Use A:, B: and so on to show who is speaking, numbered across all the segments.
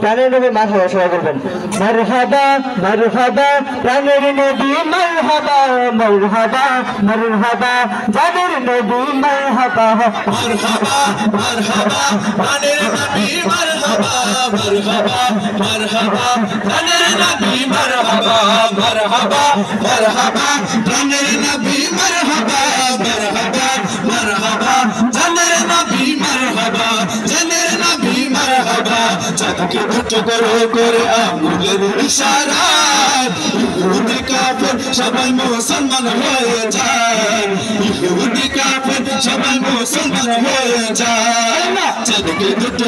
A: প্রাণের নবী মারহাবা সবাই বলবেন মারহাবা মারহাবা প্রাণের নবী মারহাবা মারহাবা মারহাবা জানের নবী মারহাবা
B: মারহাবা মারহাবা প্রাণের নবী মারহাবা মারহাবা মারহাবা প্রাণের নবী মারহাবা মারহাবা মারহাবা প্রাণের নবী মারহাবা মারহাবা মারহাবা জানের নবী মারহাবা জানের নবী মারহাবা চাঁদকে ছোট করে আঙ্গুলের ইশারায় ইহুদি কাফের সবাই মুসলমান হয়ে যায় ইহুদি কাফের সবাই মুসলমান হয়ে যায় চাঁদকে ছোট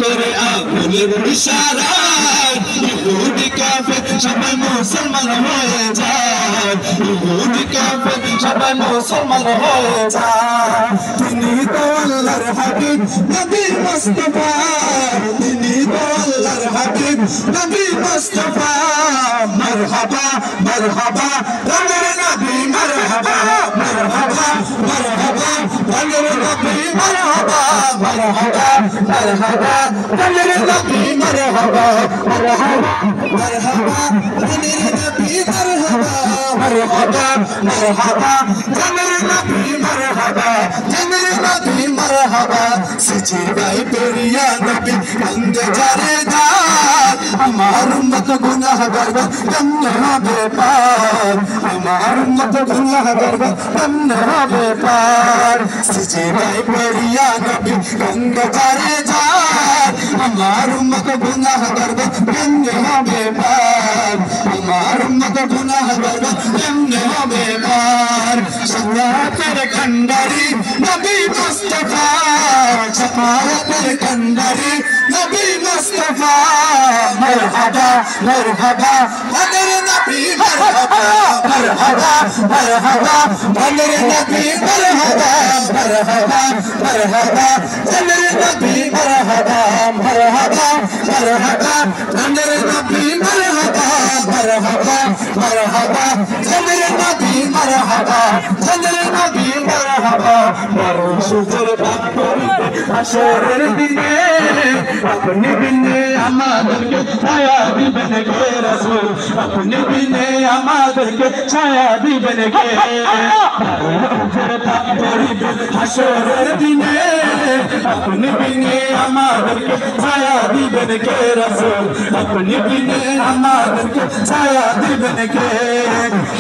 B: করে আঙ্গুলের ইশারায় ইহুদি কাফের সবাই মুসলমান হয়ে যায় ইহুদি কাফের সবাই মুসলমান হয়ে যায় তিনি তো আল্লাহর হাবিব নবী মুস্তাফা তিনি তো আল্লাহর হাবিব নবী মুস্তাফা মারহাবা মারহাবা প্রাণের নবী মারহাবা মারহাবা মারহাবা প্রাণের নবী মারহাবা মারহাবা মারহাবা প্রাণের নবী মারহাবা মারহাবা মারহাবা প্রাণের নবী মারহাবা মারহাবা মারহাবা জানের নবী মারহাবা জানের নবী মারহাবা সচি গায় পেরিয়া নবী কান্দে যারে যার আমার উম্মত গুনাহগার কেমনে হবে পার আমার উম্মত গুনাহগার কেমনে হবে পার সচি গায় পেরিয়া নবী কান্দে যারে যার আমার উম্মত গুনাহগার কেমনে হবে পার আমার উম্মত গুনাহগার কেমনে হবে পার শাফায়াতের কান্ডারি নবী মুস্তাফা শাফায়াতের কান্ডারি নবী মুস্তাফা মারহাবা মারহাবা প্রাণের নবী মারহাবা মারহাবা মারহাবা প্রাণের নবী মারহাবা মারহাবা মারহাবা প্রাণের নবী মারহাবা মারহাবা মারহাবা প্রাণের নবী মারহাবা মারহাবা মারহাবা প্রাণের নবী মারহাবা প্রাণের নবী মারহাবা বড় সুজের পাপ করিতে হাসরের দিনে আপনি বিনে আমাদেরকে ছায়া দিবেন কে রাসূল আপনি বিনে আমাদেরকে ছায়া দিবেন কে সুজের পাপ করিতে হাসরের দিনে আপনি বিনে আমাদেরকে ছায়া দিবেন কে রাসূল আপনি বিনে আমাদেরকে ছায়া দিবেন কে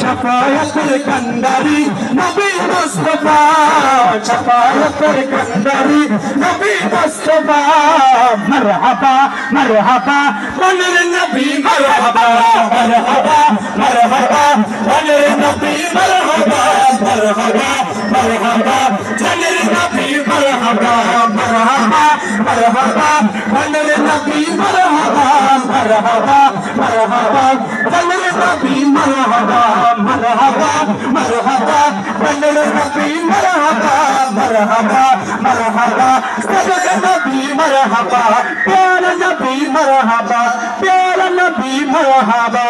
B: শাফায়াতের কান্ডারি নবী মুস্তাফা শাফায়াতের কান্ডারি নবী মুস্তাফা মারহাবা মারহাবা প্রাণের নবী মারহাবা মারহাবা মারহাবা প্রাণের নবী মারহাবা মারহাবা মারহাবা জানের নবী মারহাবা মারহাবা মারহাবা প্রাণের নবী মারহাবা মারহাবা মারহাবা জানের নবী মারহাবা মারহাবা মারহাবা প্রাণের নবী মারহাবা মারহাবা মারহাবা সাদা নবী মারহাবা প্যারা নবী মারহাবা প্যারা নবী মারহাবা।